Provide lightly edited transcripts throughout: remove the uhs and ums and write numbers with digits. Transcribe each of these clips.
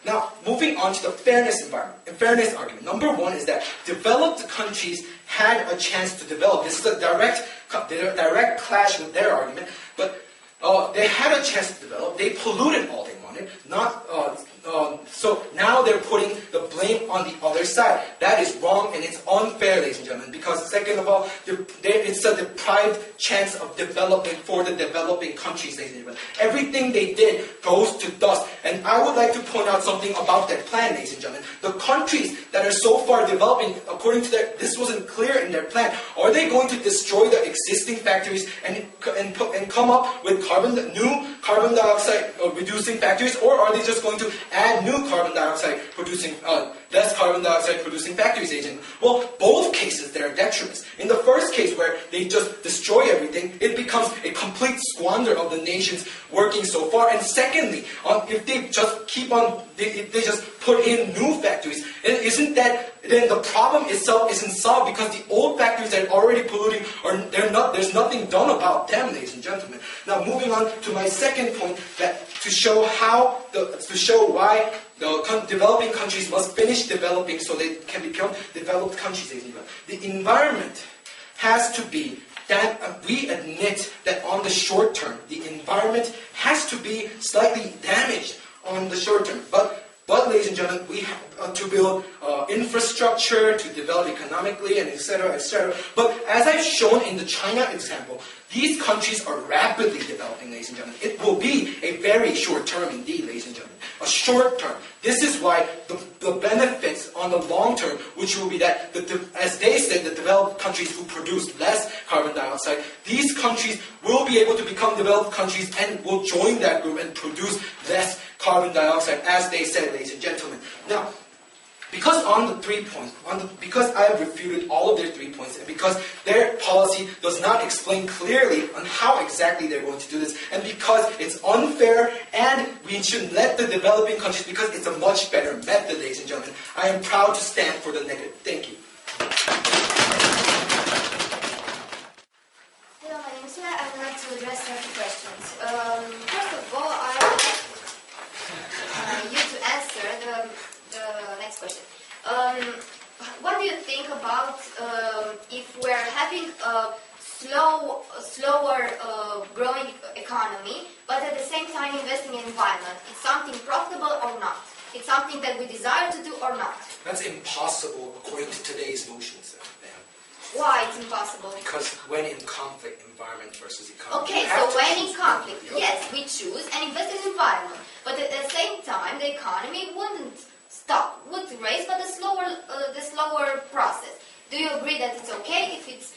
Now, moving on to the fairness argument. Number one is that developed countries had a chance to develop. This is a direct clash with their argument, but they had a chance to develop. They polluted all they wanted. So now they're putting the blame on the other side. That is wrong and it's unfair, ladies and gentlemen, because second of all, it's a deprived chance of development for the developing countries, ladies and gentlemen. Everything they did goes to dust. And I would like to point out something about that plan, ladies and gentlemen. The countries that are so far developing, according to this wasn't clear in their plan, are they going to destroy the existing factories and come up with new carbon dioxide reducing factories, or are they just going to add new carbon dioxide producing, less carbon dioxide producing factories, agent? Well, both cases, there are detriments. In the first case, where they just destroy everything, it becomes a complete squander of the nations working so far. And secondly, if they just keep on, they just put in new factories, isn't that, then the problem itself isn't solved, because the old factories that are already polluting, there's nothing done about them, ladies and gentlemen. Now, moving on to my second point, that to show why the developing countries must finish developing so they can become developed countries, ladies and gentlemen. The environment has to be that we admit that on the short term, the environment has to be slightly damaged on the short term. But ladies and gentlemen, we have to build infrastructure to develop economically and etc., etc. But as I've shown in the China example, these countries are rapidly developing, ladies and gentlemen. It will be a very short term indeed, ladies and gentlemen. A short term. This is why the benefits on the long term, which will be that, as they said, the developed countries who produce less carbon dioxide, these countries will be able to become developed countries and will join that group and produce less carbon dioxide, as they said, ladies and gentlemen. Now, because on the 3 points, because I have refuted all of their 3 points, and because their policy does not explain clearly on how exactly they're going to do this, and because it's unfair, and we should let the developing countries, because it's a much better method, ladies and gentlemen, I am proud to stand for the negative. Thank you. Hello, my name is Sura. I would like to address some questions. First of all, I would like you to answer the next question. What do you think about if we're having a slower growing economy, but at the same time investing in environment? It's something profitable or not? It's something that we desire to do or not? That's impossible according to today's notions. Why it's impossible? Because when in conflict, environment versus economy. Okay, so when in conflict, yes, we choose and invest in environment, but at the same time, the economy wouldn't stop, would raise, but the slower process. Do you agree that it's okay if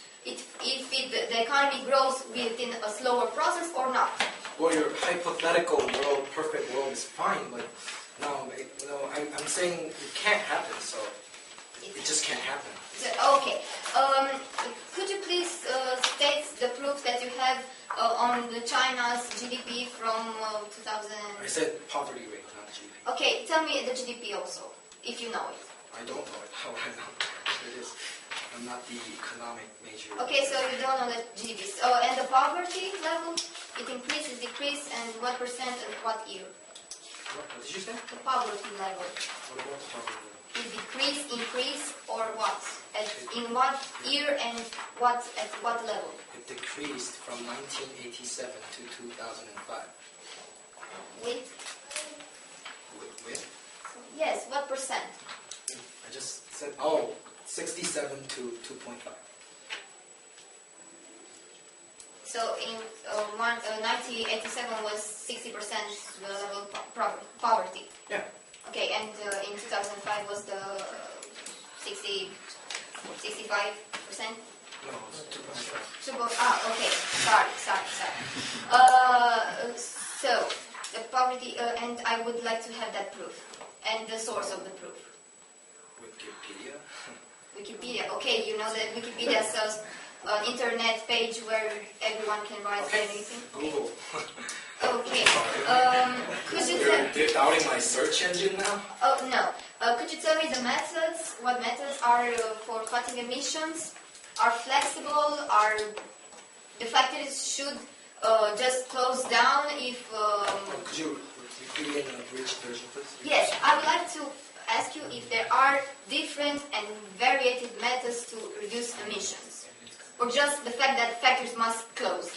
the economy grows within a slower process or not? Well, your hypothetical world, perfect world, is fine, but no, I'm saying it can't happen. So it just can't happen. Okay. Could you please state the proof that you have on the China's GDP from 2000? I said poverty rate, not GDP. Okay, tell me the GDP also, if you know it. I don't know it. How I know it is. I'm not the economic major. Okay, so you don't know the GDP. And the poverty level, it increases, decreases, and what percent and what year? What did you say? The poverty level. What about the poverty level? It decrease, increase, or what? In what year and at what level? It decreased from 1987 to 2005. With? With? Yes, what percent? I just said, 67 to 2.5. So in 1987 was 60% level poverty. Yeah. Okay, and in 2005 was the 65%? No, it was 2.5. Okay. Sorry. So, the poverty, and I would like to have that proof. And the source of the proof. Wikipedia? Wikipedia. Okay, you know that Wikipedia sells an internet page where everyone can write anything. Google. Okay. Could you tell? You're doubting my search engine now? Oh no. Could you tell me the methods? What methods are for cutting emissions? Are flexible? Are the factories should just close down if? Could you Repeat it in a bridge version, please. Yes, I would like to ask you if there are different and varied methods to reduce emissions, or just the fact that factories must close.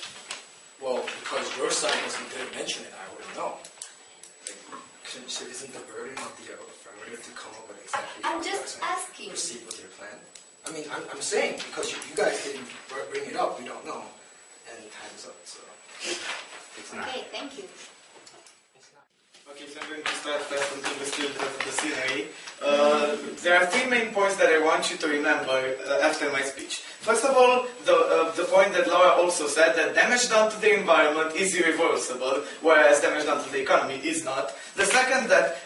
Well, because your scientist didn't mention it, I wouldn't know. So isn't the burden of the affirmative to come up with exactly I'm just asking. proceed with your plan? I mean, I'm saying because you guys didn't bring it up, we don't know, and time's up. So it's not. Okay, thank you. Okay, so I'm going to start first until the still the scenery. There are three main points that I want you to remember after my speech. First of all, the point that Laura also said, that damage done to the environment is irreversible, whereas damage done to the economy is not. The second, that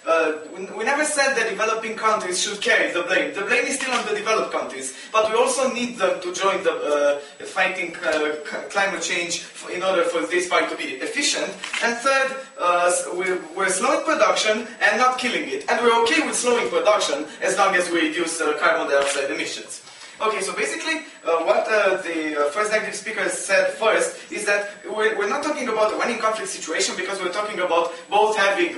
we never said that developing countries should carry the blame. The blame is still on the developed countries, but we also need them to join the fighting climate change in order for this fight to be efficient. And third, we're slowing production and not killing it. And we're okay with slowing production as long as we reduce carbon dioxide emissions. Okay, so basically, what the first active speaker said first is that we're not talking about a winning conflict situation, because we're talking about both having